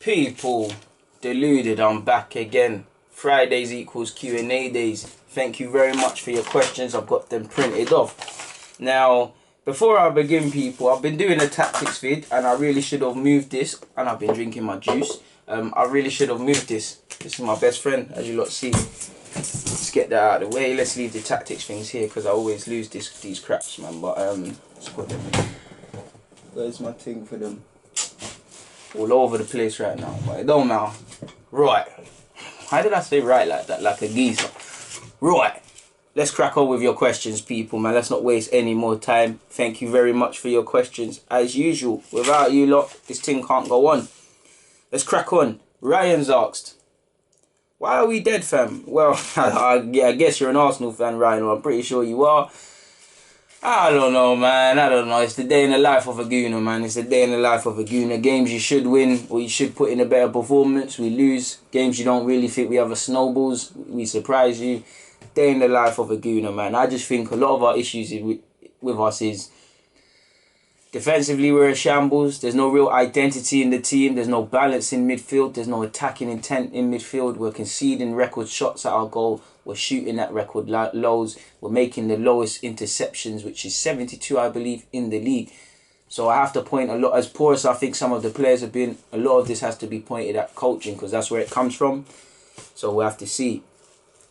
People, Deluded, I'm back again. Fridays equals Q&A days. Thank you very much for your questions. I've got them printed off. Now, before I begin, people, I've been doing a tactics vid and I really should have moved this, and I've been drinking my juice. I really should have moved this. This is my best friend, as you lot see. Let's get that out of the way. Let's leave the tactics things here because I always lose these craps, man. But let's put them in. Where's my thing for them? All over the place right now, but it don't matter. Right. Why did I say right like that? Like a geezer. Right. Let's crack on with your questions, people, man. Let's not waste any more time. Thank you very much for your questions. As usual, without you lot, this thing can't go on. Let's crack on. Ryan's asked, why are we dead, fam? Well, I guess you're an Arsenal fan, Ryan, or I'm pretty sure you are. I don't know, man. I don't know. It's the day in the life of a Gooner, man. It's the day in the life of a Gooner. Games you should win or you should put in a better performance, we lose. Games you don't really think we have a snowballs, we surprise you. Day in the life of a Gooner, man. I just think a lot of our issues with us is defensively we're a shambles. There's no real identity in the team. There's no balance in midfield. There's no attacking intent in midfield. We're conceding record shots at our goal. We're shooting at record lows. We're making the lowest interceptions, which is 72, I believe, in the league. So I have to point a lot, as poor as I think some of the players have been, a lot of this has to be pointed at coaching because that's where it comes from. So we'll have to see.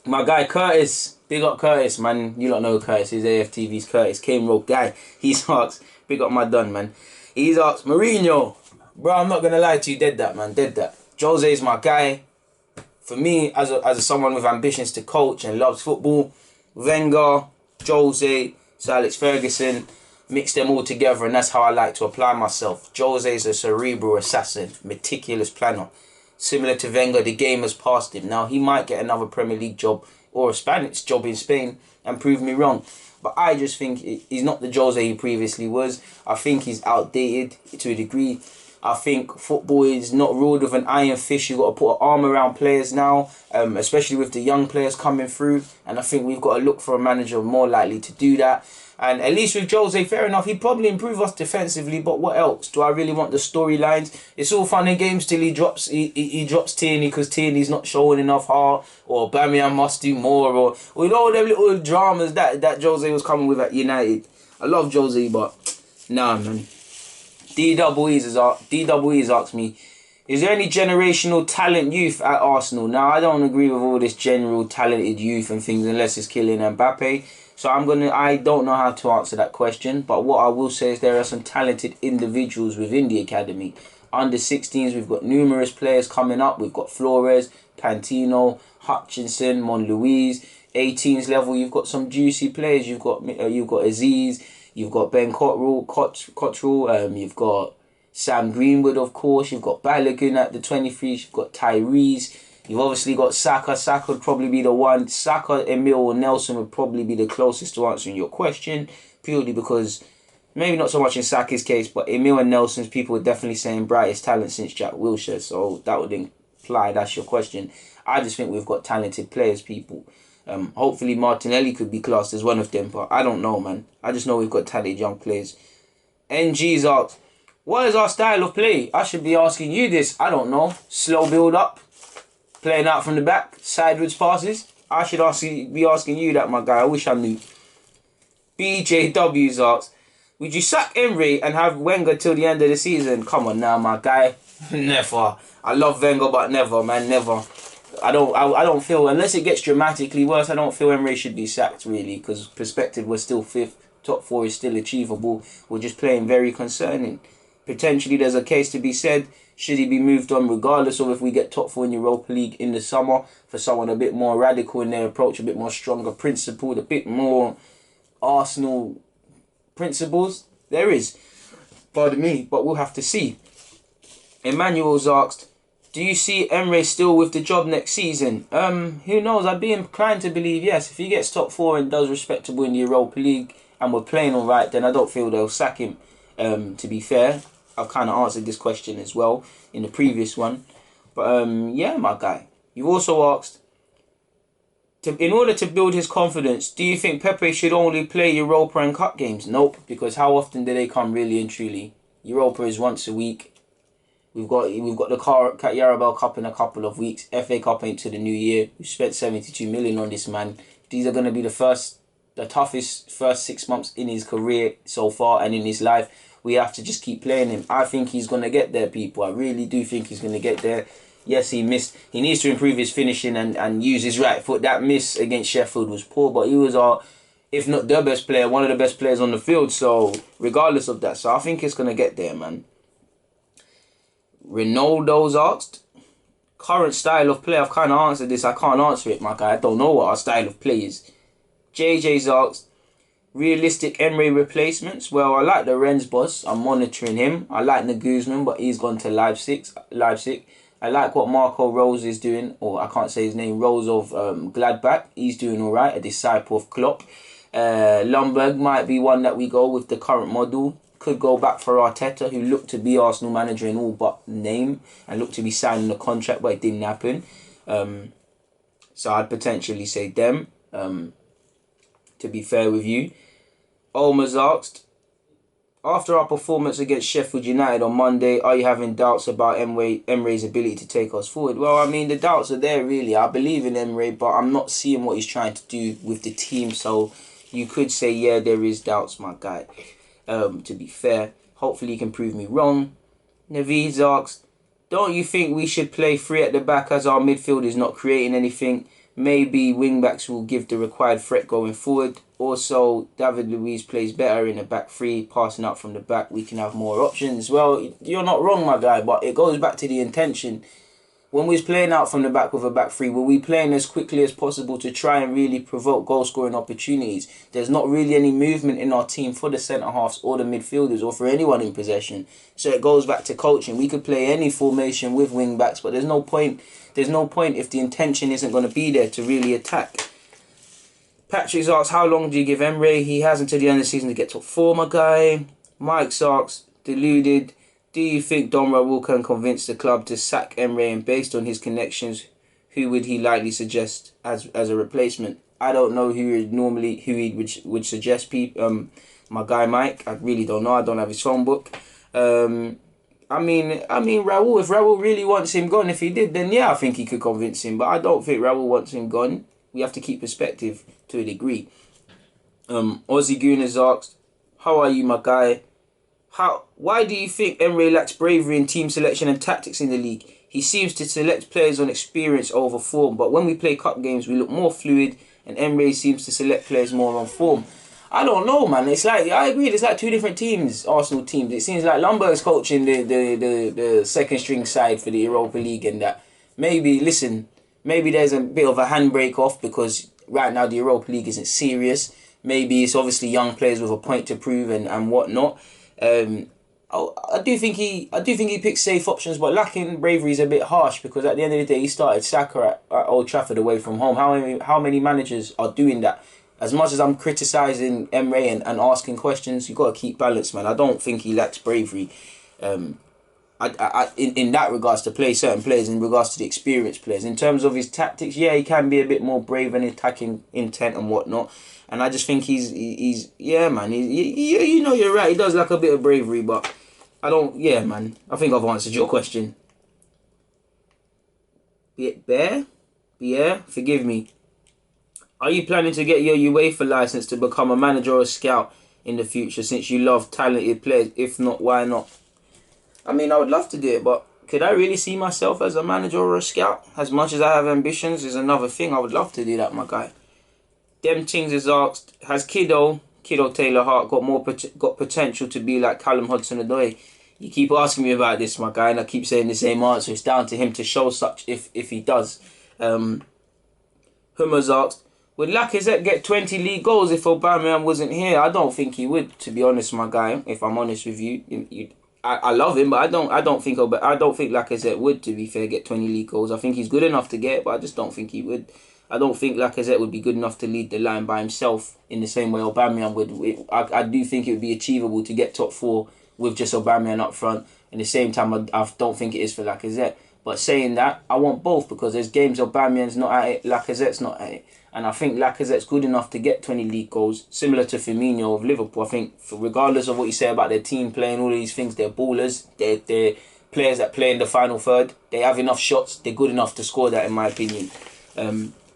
My guy Curtis, big up Curtis, man. You don't know Curtis, he's AFTV's Curtis, Came Rogue guy. He's asked, big up my done, man. He's asked, Mourinho, bro, I'm not going to lie to you, dead that, man, dead that. Jose's my guy. For me, as someone with ambitions to coach and loves football, Wenger, Jose, Sir Alex Ferguson, mix them all together, and that's how I like to apply myself. Jose's a cerebral assassin, meticulous planner. Similar to Wenger, the game has passed him. Now, he might get another Premier League job or a Spanish job in Spain and prove me wrong. But I just think he's not the Jose he previously was. I think he's outdated to a degree. I think football is not ruled with an iron fist. You've got to put an arm around players now, especially with the young players coming through. And I think we've got to look for a manager more likely to do that. And at least with Jose, fair enough, he'd probably improve us defensively. But what else? Do I really want the storylines? It's all fun and games till he drops Tierney because Tierney's not showing enough heart. Or Aubameyang must do more. Or with all them little dramas that Jose was coming with at United. I love Jose, but nah, man. DWE's asked me, is there any generational talent youth at Arsenal? Now, I don't agree with all this general talented youth and things unless it's Kylian Mbappe. So I don't know how to answer that question. But what I will say is there are some talented individuals within the academy. Under 16s, we've got numerous players coming up. We've got Flores, Pantino, Hutchinson, Monluis. 18s level, you've got some juicy players. You've got Aziz. You've got Ben Cottrell, you've got Sam Greenwood, of course. You've got Balogun at the 23s. You've got Tyrese. You've obviously got Saka. Saka would probably be the one. Saka, Emil, or Nelson would probably be the closest to answering your question. Purely because, maybe not so much in Saka's case, but Emil and Nelson's people are definitely saying brightest talent since Jack Wilshere. So that would imply that's your question. I just think we've got talented players, people. Hopefully Martinelli could be classed as one of them, but I don't know, man. I just know we've got talented young players. NG's asked, what is our style of play? I should be asking you this. I don't know. Slow build up, playing out from the back, sideways passes. I should be asking you that, my guy. I wish I knew. BJW's asked, would you sack Emery and have Wenger till the end of the season? Come on now, my guy. Never. I love Wenger, but never, man, never. I don't feel, unless it gets dramatically worse, I don't feel Emery should be sacked, really, because perspective, we're still 5th, top 4 is still achievable. We're just playing very concerning. Potentially there's a case to be said, should he be moved on regardless of if we get top 4 in Europa League in the summer, for someone a bit more radical in their approach, a bit more stronger principled, a bit more Arsenal principles. There is, pardon me, but we'll have to see. Emmanuel's asked, do you see Emery still with the job next season? Who knows? I'd be inclined to believe yes. If he gets top 4 and does respectable in the Europa League and we're playing all right, then I don't feel they'll sack him. To be fair, I've kind of answered this question as well in the previous one. But yeah, my guy. You've also asked, in order to build his confidence, do you think Pepe should only play Europa and Cup games? Nope, because how often do they come really and truly? Europa is once a week. We've got the Carabao Cup in a couple of weeks. FA Cup into the new year. We spent 72 million on this man. These are going to be the toughest first 6 months in his career so far and in his life. We have to just keep playing him. I think he's going to get there, people. I really do think he's going to get there. Yes, he missed. He needs to improve his finishing and use his right foot. That miss against Sheffield was poor, but he was if not the best player, one of the best players on the field. So regardless of that, so I think it's going to get there, man. Ronaldo's asked, current style of play. I've kind of answered this. I can't answer it, my guy. I don't know what our style of play is. JJ's asked, realistic Emery replacements. Well, I like the Rennes boss. I'm monitoring him. I like the Guzman, but he's gone to Leipzig. I like what Marco Rose is doing, or I can't say his name, Rose of Gladbach. He's doing all right, a disciple of Klopp. Ljungberg might be one that we go with the current model. Could go back for Arteta, who looked to be Arsenal manager in all but name and looked to be signing the contract, but it didn't happen. So I'd potentially say them, to be fair with you. Olmer's asked, after our performance against Sheffield United on Monday, are you having doubts about Emery's ability to take us forward? Well, I mean, the doubts are there, really. I believe in Emery, but I'm not seeing what he's trying to do with the team. So you could say, yeah, there is doubts, my guy. To be fair, hopefully you can prove me wrong. Naveed's asked, don't you think we should play three at the back as our midfield is not creating anything? Maybe wing-backs will give the required threat going forward. Also, David Luiz plays better in a back three, passing out from the back. We can have more options. Well, you're not wrong, my guy, but it goes back to the intention. When we was playing out from the back with a back three, were we playing as quickly as possible to try and really provoke goal-scoring opportunities? There's not really any movement in our team for the centre-halves or the midfielders or for anyone in possession. So it goes back to coaching. We could play any formation with wing-backs, but there's no point. There's no point if the intention isn't going to be there to really attack. Patrick's asked, how long do you give Emery? He has until the end of the season to get top 4, my guy. Mike's asked, Deluded, do you think Don Raul can convince the club to sack Emery, and based on his connections, who would he likely suggest as a replacement? I don't know who he would suggest people. My guy Mike, I really don't know. I don't have his phone book. I mean Raul. If Raul really wants him gone, if he did, then yeah, I think he could convince him. But I don't think Raul wants him gone. We have to keep perspective to a degree. Aussie Gooner's asked, how are you, my guy? Why do you think Emery lacks bravery in team selection and tactics in the league? He seems to select players on experience over form, but when we play cup games, we look more fluid, and Emery seems to select players more on form. I don't know, man. It's like, I agree, it's like two different teams, Arsenal teams. It seems like Ljungberg's coaching the second string side for the Europa League, and that maybe there's a bit of a handbrake off because right now the Europa League isn't serious. Maybe it's obviously young players with a point to prove and whatnot. I do think he picks safe options, but lacking bravery is a bit harsh because at the end of the day he started Saka at Old Trafford away from home. How many managers are doing that? As much as I'm criticising Emery and asking questions, you've got to keep balance, man. I don't think he lacks bravery. In that regards to play certain players, in regards to the experienced players. In terms of his tactics, yeah, he can be a bit more brave and attacking intent and whatnot. And I just think he's yeah, man. You know, you're right. He does lack a bit of bravery, but I don't. Yeah, man. I think I've answered your question. Bear, forgive me. Are you planning to get your UEFA license to become a manager or a scout in the future? Since you love talented players, if not, why not? I mean, I would love to do it, but could I really see myself as a manager or a scout? As much as I have ambitions, is another thing. I would love to do that, my guy. Dem Tings has asked, has Kiddo Taylor Hart got potential to be like Callum Hudson-Odoi? You keep asking me about this, my guy, and I keep saying the same answer. It's down to him to show such if he does. Hummer's asked, would Lacazette get 20 league goals if Aubameyang wasn't here? I don't think he would, to be honest, my guy. If I'm honest with you, I love him, but I don't think Lacazette would, to be fair, get 20 league goals. I think he's good enough to get it, but I just don't think he would. I don't think Lacazette would be good enough to lead the line by himself in the same way Aubameyang would. I do think it would be achievable to get top 4 with just Aubameyang up front. At the same time, I don't think it is for Lacazette. But saying that, I want both because there's games Aubameyang's not at it, Lacazette's not at it. And I think Lacazette's good enough to get 20 league goals, similar to Firmino of Liverpool. I think regardless of what you say about their team playing all these things, they're ballers. players that play in the final third. They have enough shots. They're good enough to score that, in my opinion,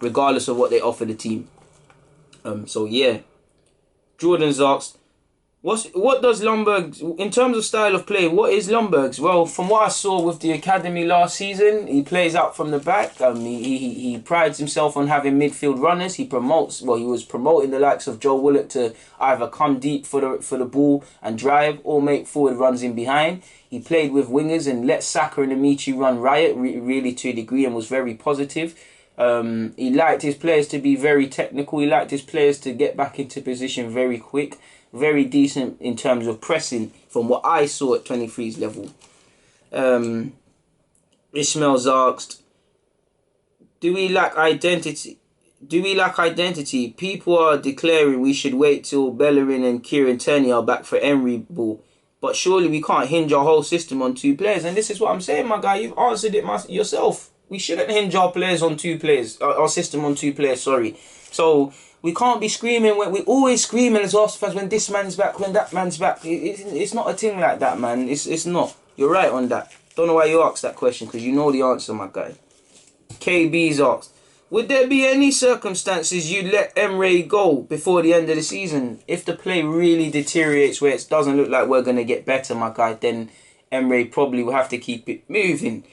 regardless of what they offer the team. So yeah, Jordan's asked, what does Ljungberg, in terms of style of play, what is Ljungberg's? Well, from what I saw with the academy last season, he plays out from the back. He prides himself on having midfield runners. He was promoting the likes of Joe Willock to either come deep for the ball and drive, or make forward runs in behind. He played with wingers and let Saka and Amici run riot really to a degree, and was very positive. He liked his players to be very technical. He liked his players to get back into position very quick. Very decent in terms of pressing from what I saw at 23's level. Ishmael's asked, do we lack identity? People are declaring we should wait till Bellerin and Kieran Tierney are back for Emery ball. But surely we can't hinge our whole system on 2 players. And this is what I'm saying, my guy. You've answered it yourself. We shouldn't hinge our players on 2 players. Our system on 2 players, sorry. So we can't be screaming. We're always screaming as Arsenal fans when this man's back, when that man's back. It's not a thing like that, man. It's not. You're right on that. Don't know why you asked that question, because you know the answer, my guy. KB's asked, would there be any circumstances you'd let Emery go before the end of the season? If the play really deteriorates where it doesn't look like we're going to get better, my guy, then Emery probably will have to keep it moving.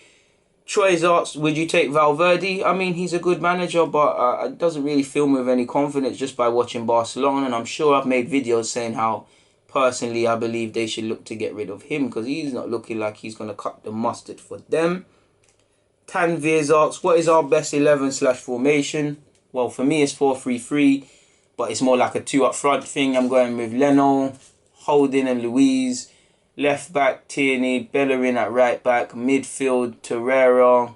Troy's asked, would you take Valverde? I mean, he's a good manager, but it doesn't really fill me with any confidence just by watching Barcelona. And I'm sure I've made videos saying how, personally, I believe they should look to get rid of him, because he's not looking like he's going to cut the mustard for them. Tanvir's asked, what is our best 11/formation? Well, for me, it's 4-3-3, but it's more like a 2 up front thing. I'm going with Leno, Holding and Luiz. Left back, Tierney, Bellerin at right back. Midfield, Torreira,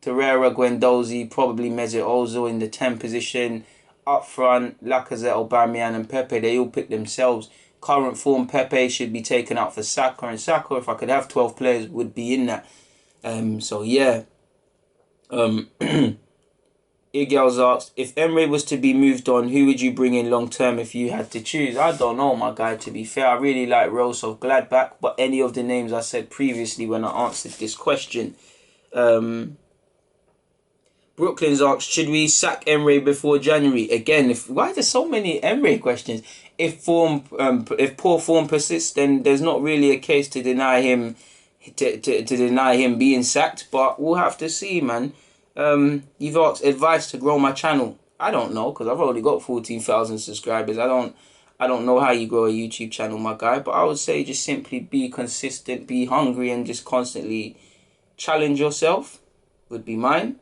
Guendouzi, probably Mesut Ozil in the 10 position. Up front, Lacazette, Aubameyang and Pepe, they all pick themselves. Current form, Pepe should be taken out for Saka. And Saka, if I could have 12 players, would be in that. So yeah. Igel's asked, if Emery was to be moved on, who would you bring in long term if you had to choose? I don't know, my guy, to be fair. I really like Rose of Gladbach, but any of the names I said previously when I answered this question. Brooklyn's asked, should we sack Emery before January? Again, why are there so many Emery questions? If poor form persists, then there's not really a case to deny him being sacked, but we'll have to see, man. You've asked advice to grow my channel. I don't know, because I've already got 14,000 subscribers. I don't know how you grow a YouTube channel, my guy. But I would say just simply be consistent, be hungry, and just constantly challenge yourself would be mine.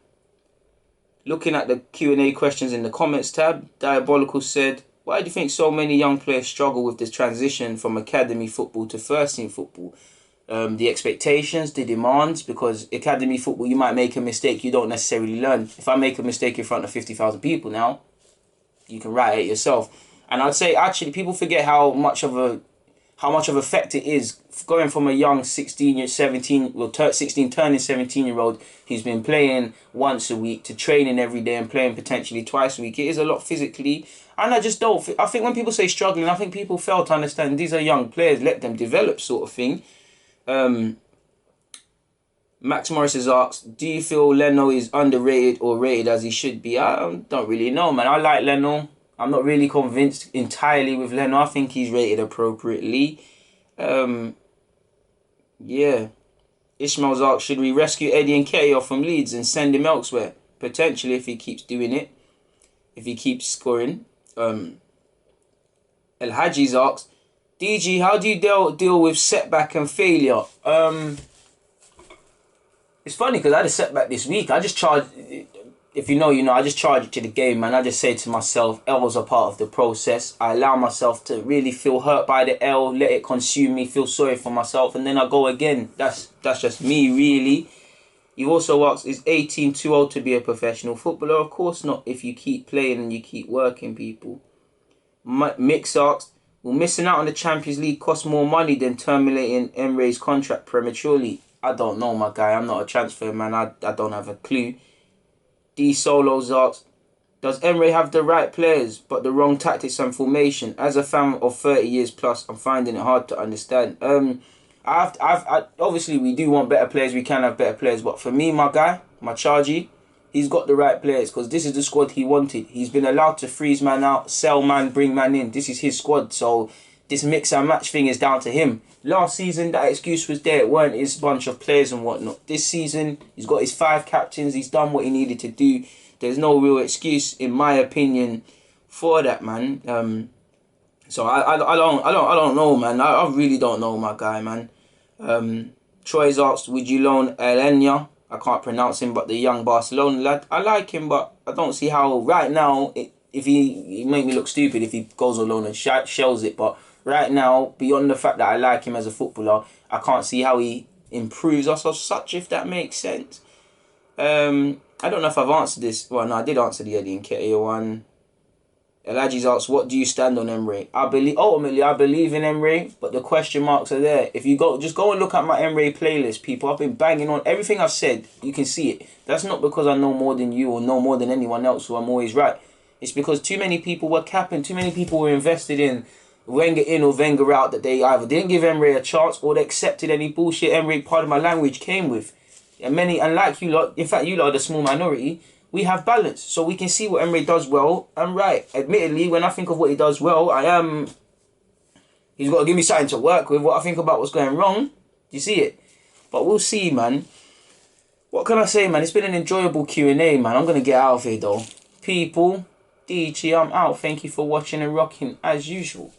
Looking at the Q&A questions in the comments tab, Diabolical said, why do you think so many young players struggle with this transition from academy football to first team football? The expectations, the demands, because academy football, you might make a mistake you don't necessarily learn. If I make a mistake in front of 50,000 people now, you can write it yourself. And I'd say, actually, people forget how much of effect it is going from a young 16 turning 17-year-old who's been playing once a week to training every day and playing potentially twice a week. It is a lot physically. And I think when people say struggling, I think people fail to understand these are young players, let them develop, sort of thing. Max Morris has asked, do you feel Leno is underrated or rated as he should be? I don't really know, man. I like Leno. I'm not really convinced entirely with Leno. I think he's rated appropriately. Yeah. Ishmael's asked, should we rescue Eddie Nketiah from Leeds and send him elsewhere? Potentially, if he keeps doing it. If he keeps scoring. El Hadji's asked, DG, how do you deal with setback and failure? It's funny because I had a setback this week. I just charge, if you know, I just charge it to the game, man. I just say to myself, L's are part of the process. I allow myself to really feel hurt by the L, let it consume me, feel sorry for myself, and then I go again. That's just me, really. You also asked, is 18 too old to be a professional footballer? Of course not, if you keep playing and you keep working, people. Mix asked, will missing out on the Champions League cost more money than terminating Emery's contract prematurely? I don't know, my guy. I'm not a transfer man. I don't have a clue. D Solos asked, does Emery have the right players but the wrong tactics and formation? As a fan of 30 years plus, I'm finding it hard to understand. Obviously we do want better players. We can have better players, but for me, my guy, my chargy, he's got the right players because this is the squad he wanted. He's been allowed to freeze man out, sell man, bring man in. This is his squad, so this mix and match thing is down to him. Last season, that excuse was there. It weren't his bunch of players and whatnot. This season, he's got his 5 captains. He's done what he needed to do. There's no real excuse, in my opinion, for that, man. So I don't know, man. I really don't know, my guy, man. Troy's asked, would you loan Elenia? I can't pronounce him, but the young Barcelona lad. I like him, but I don't see how right now. If he make me look stupid if he goes on loan and shells it, but right now, beyond the fact that I like him as a footballer, I can't see how he improves us as such, if that makes sense. I don't know if I've answered this. Well, no, I did answer the Eddie Nketiah one. Elijah's asked, what do you stand on Emery? Ultimately, I believe in Emery, but the question marks are there. If you just go and look at my Emery playlist, people, I've been banging on everything I've said. You can see it. That's not because I know more than you or know more than anyone else, so I'm always right. It's because too many people were capping, too many people were invested in Wenger in or Wenger out, that they either didn't give Emery a chance or they accepted any bullshit Emery, pardon my language, came with. And like you lot, in fact, you lot are the small minority, we have balance. So we can see what Emery does well. I'm right. Admittedly, when I think of what he does well, he's got to give me something to work with. What I think about what's going wrong, you see it? But we'll see, man. What can I say, man? It's been an enjoyable Q&A, man. I'm going to get out of here, though. People, DG, I'm out. Thank you for watching and rocking as usual.